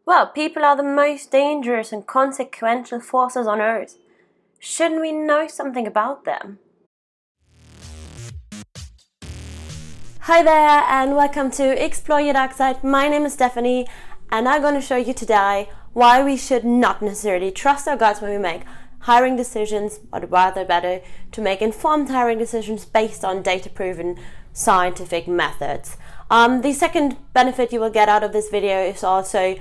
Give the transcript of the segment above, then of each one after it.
Well, people are the most dangerous and consequential forces on earth. Shouldn't we know something about them? Hi there and welcome to Explore Your Dark Side. My name is Stephanie and I'm going to show you today why we should not necessarily trust our guts when we make hiring decisions, but rather better to make informed hiring decisions based on data-proven scientific methods. The second benefit you will get out of this video is also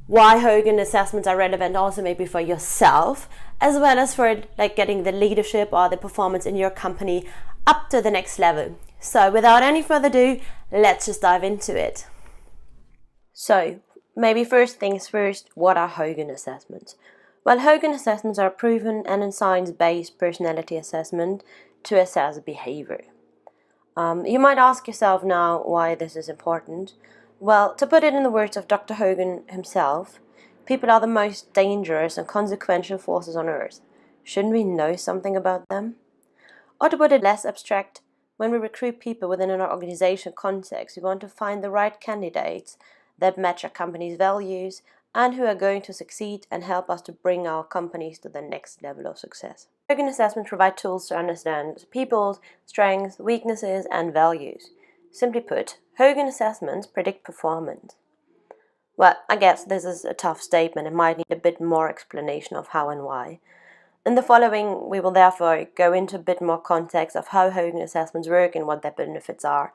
why Hogan assessments are relevant also maybe for yourself, as well as for getting the leadership or the performance in your company up to the next level. So without any further ado, let's just dive into it. So maybe first things first, what are Hogan assessments? Well, Hogan assessments are a proven and science-based personality assessment to assess behavior. You might ask yourself now why this is important. Well, to put it in the words of Dr. Hogan himself, people are the most dangerous and consequential forces on earth. Shouldn't we know something about them? Or to put it less abstract, when we recruit people within an organization context, we want to find the right candidates that match our company's values and who are going to succeed and help us to bring our companies to the next level of success. Hogan assessments provide tools to understand people's strengths, weaknesses, and values. Simply put, Hogan assessments predict performance. Well, I guess this is a tough statement. It might need a bit more explanation of how and why. In the following, we will therefore go into a bit more context of how Hogan assessments work and what their benefits are.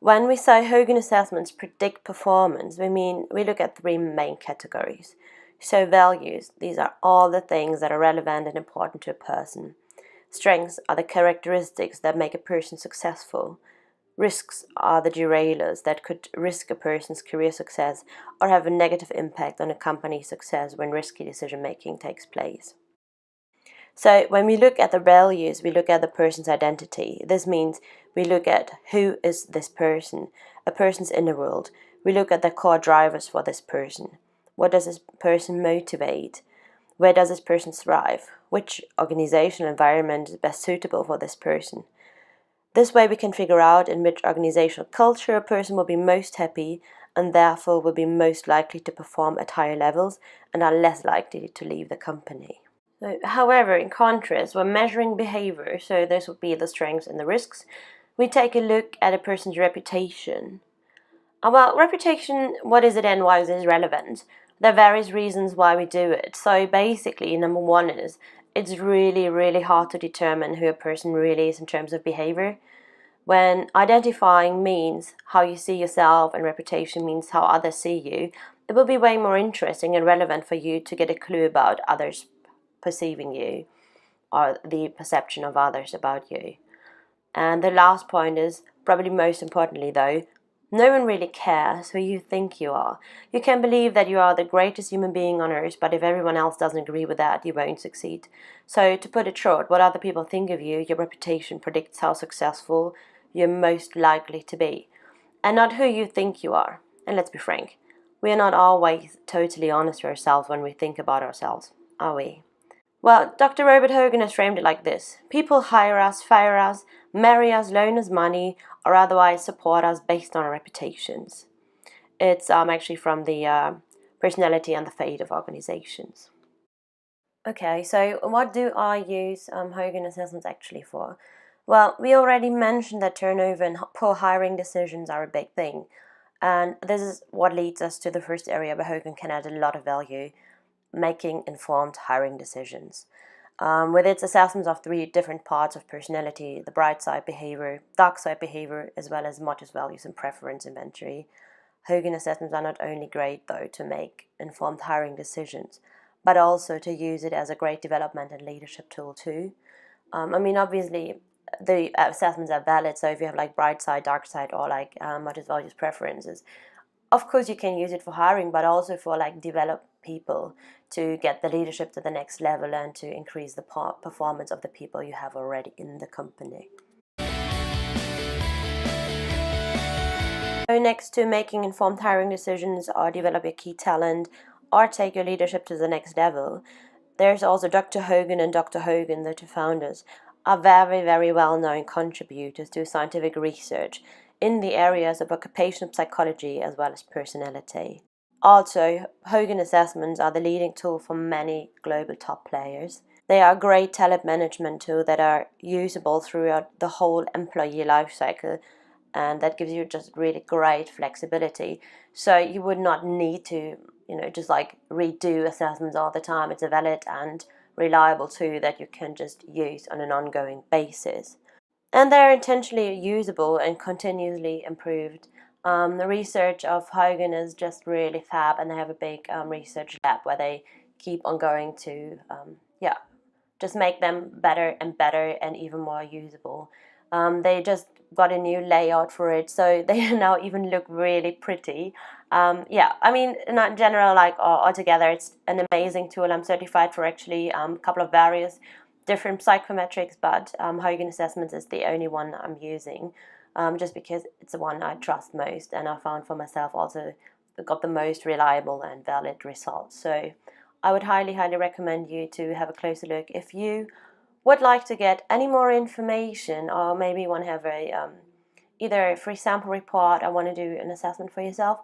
When we say Hogan assessments predict performance, we look at three main categories. So values, these are all the things that are relevant and important to a person. Strengths are the characteristics that make a person successful. Risks are the derailers that could risk a person's career success or have a negative impact on a company's success when risky decision making takes place. So when we look at the values, we look at the person's identity. This means we look at who is this person, a person's inner world. We look at the core drivers for this person. What does this person motivate? Where does this person thrive? Which organizational environment is best suitable for this person? This way we can figure out in which organizational culture a person will be most happy and therefore will be most likely to perform at higher levels and are less likely to leave the company. However, in contrast, when measuring behavior, so this would be the strengths and the risks, we take a look at a person's reputation. Well, reputation, what is it and why is it relevant? There are various reasons why we do it. So basically, number one is, it's really hard to determine who a person really is in terms of behavior. When identifying means how you see yourself and reputation means how others see you, it will be way more interesting and relevant for you to get a clue about others perceiving you or the perception of others about you. And the last point is, probably most importantly though, no one really cares who you think you are. You can believe that you are the greatest human being on earth, but if everyone else doesn't agree with that, you won't succeed. So to put it short, what other people think of you, your reputation predicts how successful you're most likely to be, and not who you think you are. And let's be frank, we are not always totally honest with ourselves when we think about ourselves, are we? Well, Dr. Robert Hogan has framed it like this. People hire us, fire us, marry us, loan us money, or otherwise support us based on our reputations. It's actually from the Personality and the Fate of Organizations. Okay, so what do I use Hogan assessments actually for? Well, we already mentioned that turnover and poor hiring decisions are a big thing. And this is what leads us to the first area where Hogan can add a lot of value: making informed hiring decisions. With its assessments of three different parts of personality, the bright side behavior, dark side behavior, as well as motives, values, and preference inventory, Hogan assessments are not only great though to make informed hiring decisions, but also to use it as a great development and leadership tool too. Obviously the assessments are valid, so if you have bright side, dark side, or motives, values, preferences, of course you can use it for hiring, but also for develop people to get the leadership to the next level and to increase the performance of the people you have already in the company. So next to making informed hiring decisions or develop your key talent or take your leadership to the next level, there's also Dr. Hogan and Dr. Hogan, the two founders, are very well-known contributors to scientific research in the areas of occupational psychology as well as personality. Also, Hogan Assessments are the leading tool for many global top players. They are a great talent management tool that are usable throughout the whole employee life cycle, and that gives you just really great flexibility. So you would not need to, just like redo assessments all the time. It's a valid and reliable tool that you can just use on an ongoing basis. And they're intentionally usable and continuously improved. The research of Hogan is just really fab, and they have a big research lab where they keep on going to, just make them better and better and even more usable. They just got a new layout for it, so they now even look really pretty. I mean, in general, like altogether, it's an amazing tool. I'm certified for actually a couple of various different psychometrics, but Hogan Assessments is the only one I'm using, just because it's the one I trust most, and I found for myself also got the most reliable and valid results. So I would highly recommend you to have a closer look. If you would like to get any more information, or maybe you want to have either a free sample report or want to do an assessment for yourself,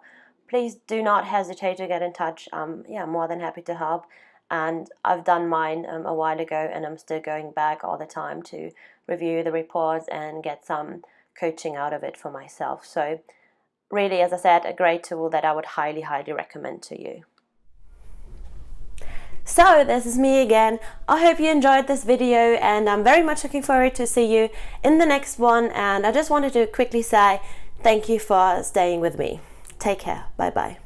please do not hesitate to get in touch. I'm more than happy to help. And I've done mine a while ago, and I'm still going back all the time to review the reports and get some coaching out of it for myself. So really, as I said, a great tool that I would highly recommend to you. So this is me again. I hope you enjoyed this video, and I'm very much looking forward to see you in the next one. And I just wanted to quickly say thank you for staying with me. Take care. Bye bye.